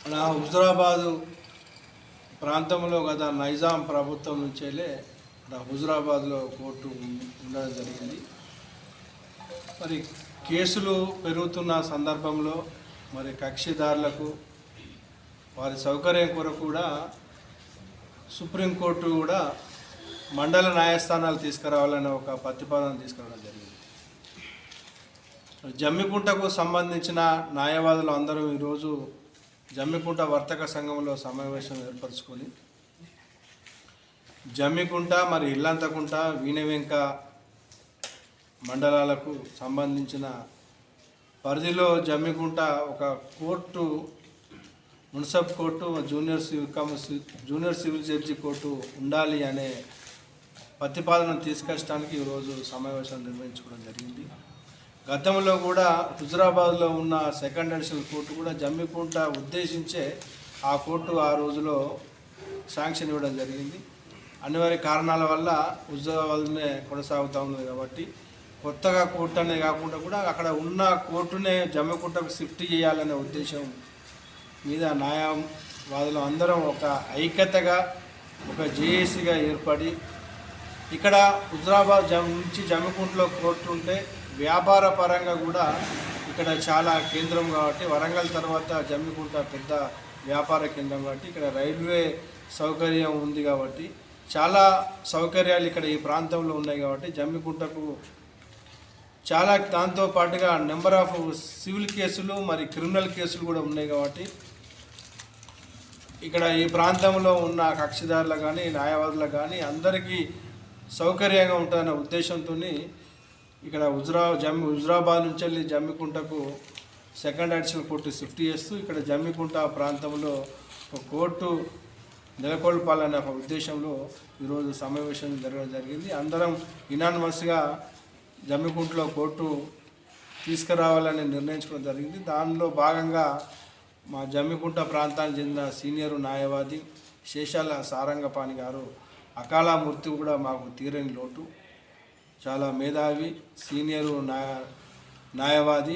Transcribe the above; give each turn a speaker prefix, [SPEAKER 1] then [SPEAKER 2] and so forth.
[SPEAKER 1] మన హుజురాబాదు ప్రాంతంలో గత నైజాం ప్రభుత్వం నుంచేలే మన హుజురాబాద్లో కోర్టు ఉండడం జరిగింది. మరి కేసులు పెరుగుతున్న సందర్భంలో మరి కక్షిదారులకు వారి సౌకర్యం కొరకు కూడా సుప్రీంకోర్టు కూడా మండల న్యాయస్థానాలు తీసుకురావాలనే ఒక ప్రతిపాదన తీసుకురావడం జరిగింది. జమ్మికుంటకు సంబంధించిన న్యాయవాదులు అందరూ ఈరోజు జమ్మికుంట వర్తక సంఘంలో సమావేశం ఏర్పరచుకొని జమ్మికుంట మరి ఇల్లంతకుంట వీణవెంక మండలాలకు సంబంధించిన పరిధిలో జమ్మికుంట ఒక court, municipal court, junior civil judge court ఉండాలి అనే ప్రతిపాదన తీసుకొచ్చడానికి ఈరోజు సమావేశం నిర్వహించుకోవడం జరిగింది. గతంలో కూడా హుజురాబాద్లో ఉన్న సెకండ్ అడిషనల్ కోర్టు కూడా జమ్మికుంట ఉద్దేశించే ఆ కోర్టు ఆ రోజులో శాంక్షన్ ఇవ్వడం జరిగింది. అనివార్య కారణాల వల్ల హుజురాబాద్నే కొనసాగుతూ ఉన్నది కాబట్టి కొత్తగా కోర్టు అనే కాకుండా కూడా అక్కడ ఉన్న కోర్టునే జమ్మికుంటకు షిఫ్ట్ చేయాలనే ఉద్దేశం మీద న్యాయవాదులు అందరం ఒక ఐక్యతగా ఒక జేఏసీగా ఏర్పడి ఇక్కడ హుజురాబాద్ నుంచి జమ్మికుంటలో కోర్టు ఉంటే వ్యాపార పరంగా కూడా ఇక్కడ చాలా కేంద్రం కాబట్టి వరంగల్ తర్వాత జమ్మికుంట పెద్ద వ్యాపార కేంద్రం కాబట్టి ఇక్కడ రైల్వే సౌకర్యం ఉంది కాబట్టి చాలా సౌకర్యాలు ఇక్కడ ఈ ప్రాంతంలో ఉన్నాయి కాబట్టి జమ్మికుంటకు చాలా దాంతో పాటుగా నెంబర్ ఆఫ్ సివిల్ కేసులు మరి క్రిమినల్ కేసులు కూడా ఉన్నాయి కాబట్టి ఇక్కడ ఈ ప్రాంతంలో ఉన్న కక్షిదారులకు కానీ న్యాయవాదులకు కానీ అందరికీ సౌకర్యంగా ఉంటుందనే ఉద్దేశంతో ఇక్కడ హుజురాబాద్ నుంచి వెళ్ళి జమ్మికుంటకు సెకండ్ అడిషనల్ కోర్టు షిఫ్ట్ చేస్తూ ఇక్కడ జమ్మికుంట ప్రాంతంలో ఒక కోర్టు నెలకొల్పాలనే ఒక ఉద్దేశంలో ఈరోజు సమావేశం జరగడం జరిగింది. అందరం యునానిమస్గా జమ్మికుంటలో కోర్టు తీసుకురావాలని నిర్ణయించుకోవడం జరిగింది. దానిలో భాగంగా మా జమ్మికుంట ప్రాంతానికి చెందిన సీనియర్ న్యాయవాది శేషాల సారంగపాణి గారు అకాల మృత్యు కూడా మాకు తీరని లోటు. చాలా మేధావి సీనియరు న్యాయవాది.